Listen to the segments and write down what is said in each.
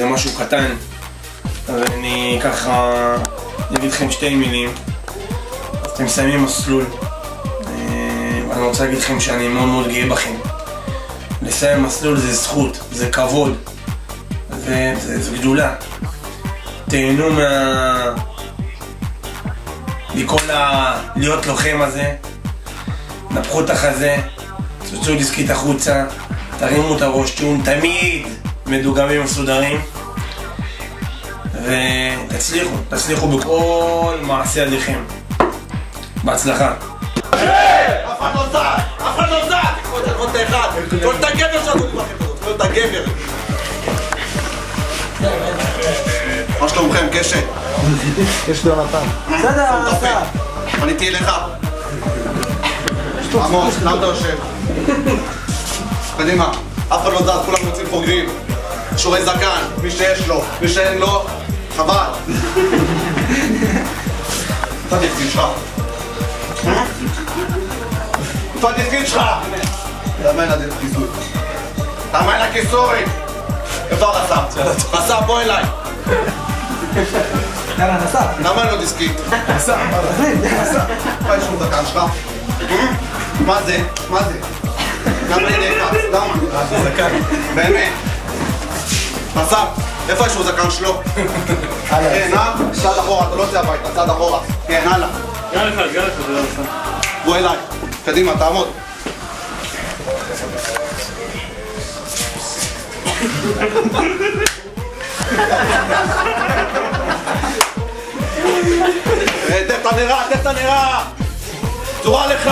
איזה משהו קטן, אז אני ככה אגיד לכם שתי מילים. אתם מסיימים מסלול, אני רוצה להגיד לכם שאני מאוד מאוד גאה בכם. לסיים מסלול זה זכות, זה כבוד, זה גדולה. תהנו מכל להיות לוחם הזה, נפחו את החזה, תוצאו דיסקית החוצה, תרימו את הראש, תהיו תמיד מדוגמים ומסודרים, ותצליחו בכל מעשי ידיכם. בהצלחה. אף אחד לא זע! אף אחד לא זע! תקחו את האחד! תקחו את הגבר שלנו לכם כזאת! תקחו את הגבר! מה שלומכם, קשת? יש לו נתן. בסדר, עשה. פניתי אליך. עמוס, למה אתה יושב? קדימה, אף אחד לא זז, כולם יוצאים חוגרים. שורי זקן, מי שיש לו, מי שאין לו, חבל. אתה תפקיד שלך. אתה תפקיד שלך! תאמן לכיסוי. תאמן לכיסוי! איפה הרס"פ? רס"פ, בוא אליי. יאללה, נסע. למה לא דיסקית? נסע, מה יש לו זקן שלך? מה זה? מה זה? למה אני נאחץ? למה? זה זקן. באמת. רס"פ, איפה יש לו זקן שלו? כן, צעד אחורה, אתה לא יוצא הביתה, צעד אחורה. כן, הלאה. גל אחד, זה לא עושה. בוא אליי. קדימה, תעמוד. תף את הנראה! צורה לך!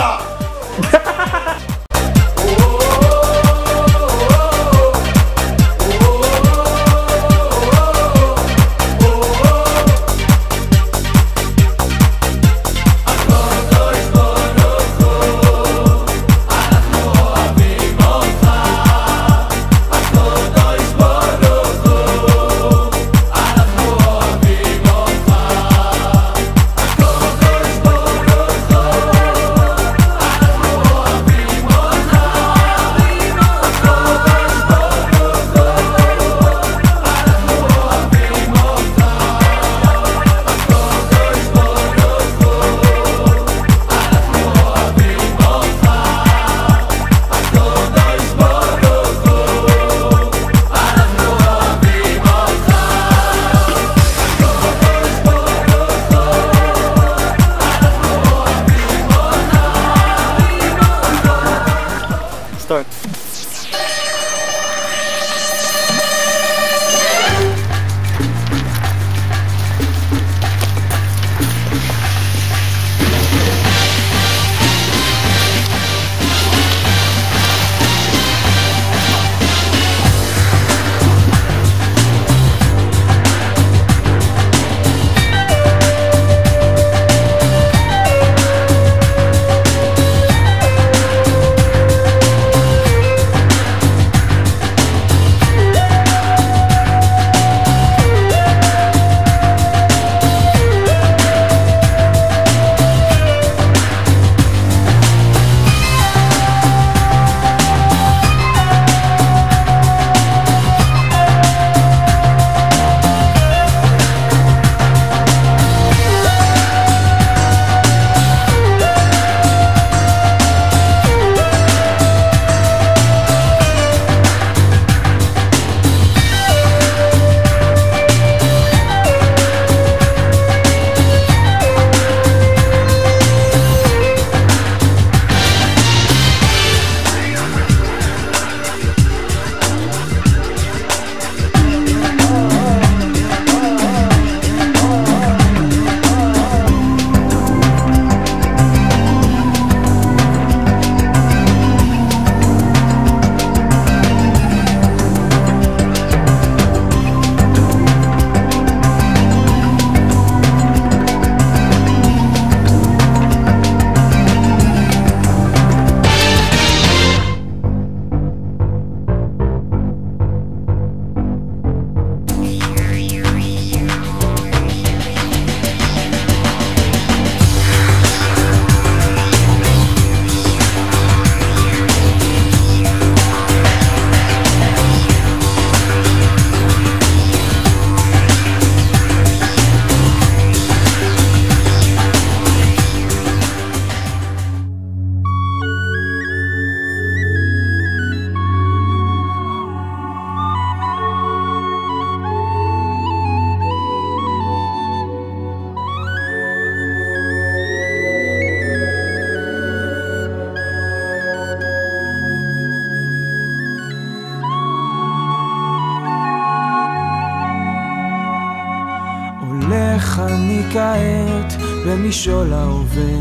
איך אני כעת במשעול ההווה,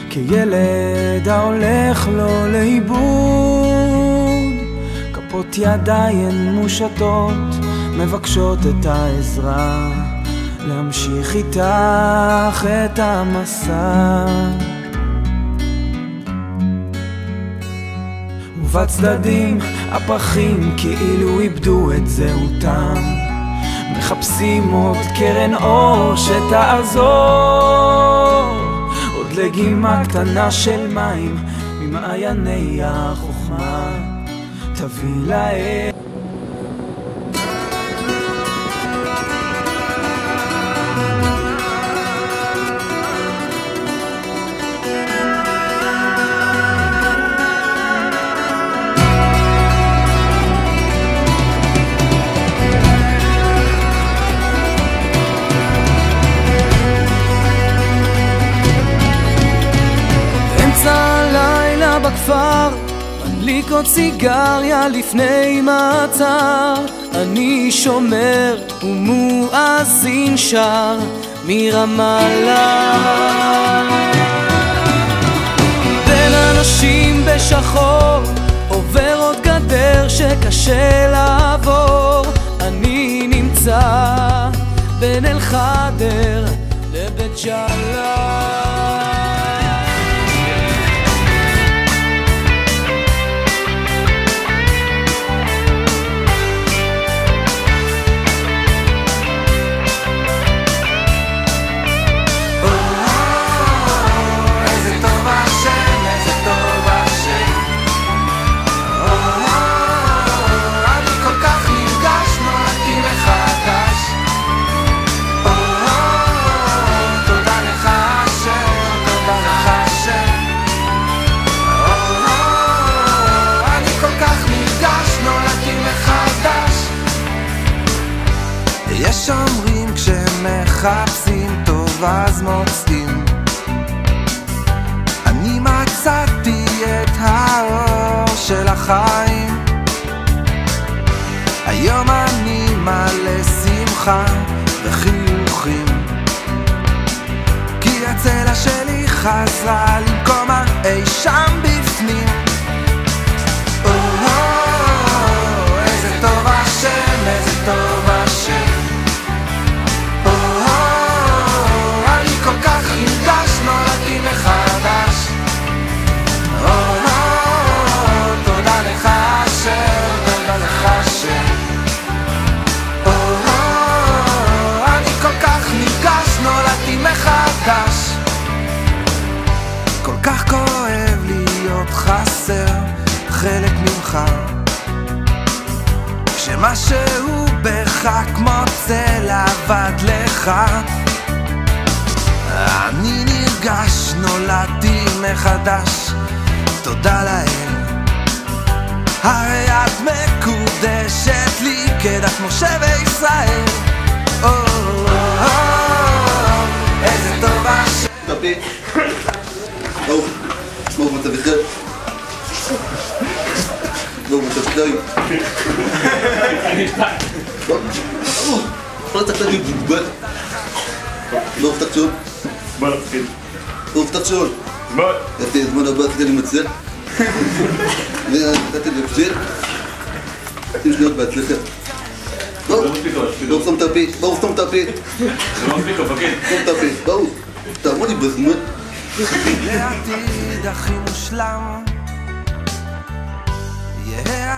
כילד ההולך לו לאיבוד, כפות ידיים מושטות מבקשות את העזרה, להמשיך איתך את המסע. ובצדדים הפרחים כאילו איבדו את זהותם, מחפשים עוד קרן אור שתעזור, עוד לגימה קטנה של מים ממעייני החוכמה תביא להם. בכפר מדליק עוד סיגריה לפני מעצר, אני שומר ומואזין שר מרמאללה, בין אנשים בשחור עובר עוד גדר שקשה לעבור, אני נמצא בין אל חדר לבית ג'אלה. יש אומרים כשמחפשים טוב אז מוצאים, אני מצאתי את האור של החיים, היום אני מלא שמחה וחיוכים, כי הצלע שלי חזרה למקומה אי שם בפנים. איזה טוב השם, איזה טוב השם, כל כך נרגש, נולדתי מחדש. תודה לך השם, תודה לך השם. אני כל כך נרגש, נולדתי מחדש. כל כך כואב להיות חסר חלק ממך, כשמשהו בך כמו צל עבד לך, אני נרגש, נולדתי מחדש, תודה לאל, הרי את מקודשת לי כדת משה וישראל. איזה טוב השם. טפי, בואו מצב אחד, בואו מצב שתיים, בואו צריך להגיד בוטבט, בואו פתח שול, בוא נתחיל. בואו פתח שול, בוא. יפתי הזמן הבא כדי להימצא ונתתי להפשיר, עם שניות בהצלחה. בואו סתום את הפה, בואו סתום את הפה, זה לא מספיק, מפקד. סתום את הפה, בואו, תעמו לי בזמן. לעתיד הכי מושלם יהיה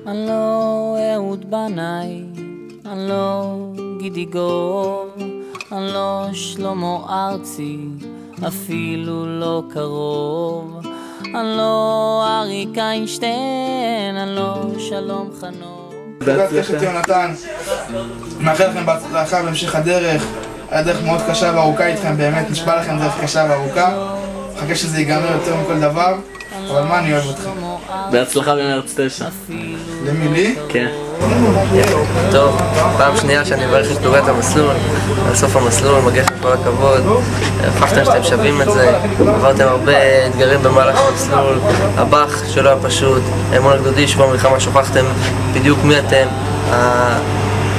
אני לא אהוד בנאי, אני לא גידי גור, אני לא שלמה ארצי, אפילו לא קרוב, אני לא אריק איינשטיין, אני לא שלום חנוך. תודה קשת יונתן, מאחל לכם בהצלחה בהמשך הדרך, היה דרך מאוד קשה וארוכה איתכם, באמת נשבע לכם דרך קשה וארוכה, מחכה שזה ייגמר יותר מכל דבר, אבל מה, אני אוהב אתכם. בהצלחה במרץ 9. למי לי? כן. טוב, פעם שנייה שאני מברך את פלוגת המסלול, על סוף המסלול, מגיע לכם כל הכבוד, הוכחתם שאתם שווים את זה, עברתם הרבה אתגרים במהלך המסלול, הבח שלא היה פשוט, האמון הגדודי שבו במלחמה שוכחתם בדיוק מי אתם,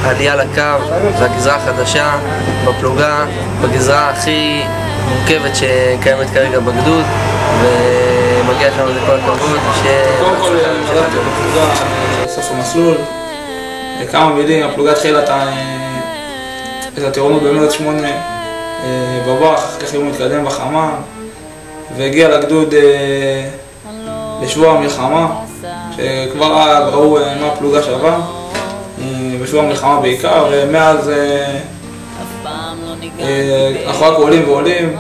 העלייה לקו והגזרה החדשה בפלוגה, בגזרה הכי מורכבת שקיימת כרגע בגדוד, ומגיע לכם לזה כל הכבוד, קודם כל, חזרתי בפלוגה סוף המסלול, כמה מילים, הפלוגה התחילה את הטירונות במרץ 8 בבח, ככה הוא מתקדם בחמה, והגיע לגדוד לשבוע המלחמה, שכבר ראו מה הפלוגה שווה, בשבוע המלחמה בעיקר, ומאז אנחנו רק עולים ועולים,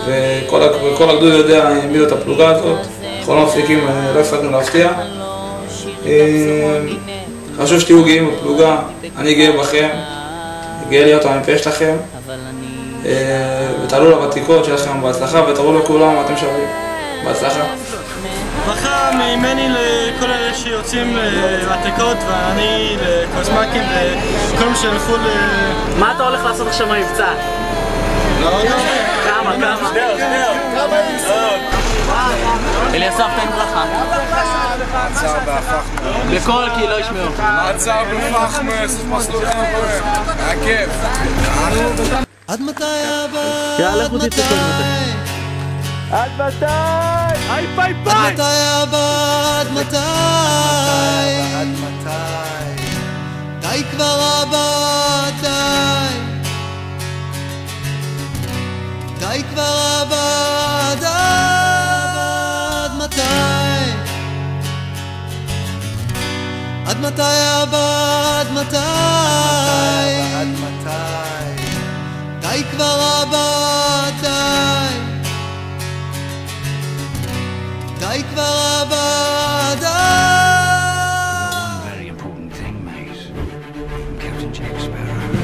וכל הגדוד יודע מי זאת הפלוגה הזאת, אנחנו לא מפסיקים, לא הפסקנו להפתיע. חשוב שתהיו גאים בפלוגה, אני גאה בכם, גאה להיות המ"פ שלכם, ותעלו לוותיקות שלכם בהצלחה ותראו לכולם מה אתם שווים. בהצלחה. ברכה ממני לכל אלה שיוצאים לוותיקות ואני לקוסמקים וכל מי שילכו מה אתה הולך לעשות עכשיו במבצע? לא יודע. כמה? אליסף, תן ברכה. מעצר בהפחמס. בקול כי לא ישמעו. מעצר בהפחמס, מסלול חבר. היה כיף. עד מתי אבא? יאללה, חוטי תקול מתי. עד מתי? היי ביי ביי! עד מתי אבא? עד מתי? עד מתי? די כבר אבא, די. די כבר אבא, די. עד מתי? עד מתי אבא? עד מתי? עד מתי? די כבר אבא, די. די כבר אבא, די. Very important thing, mate. Captain Jack Sparrow.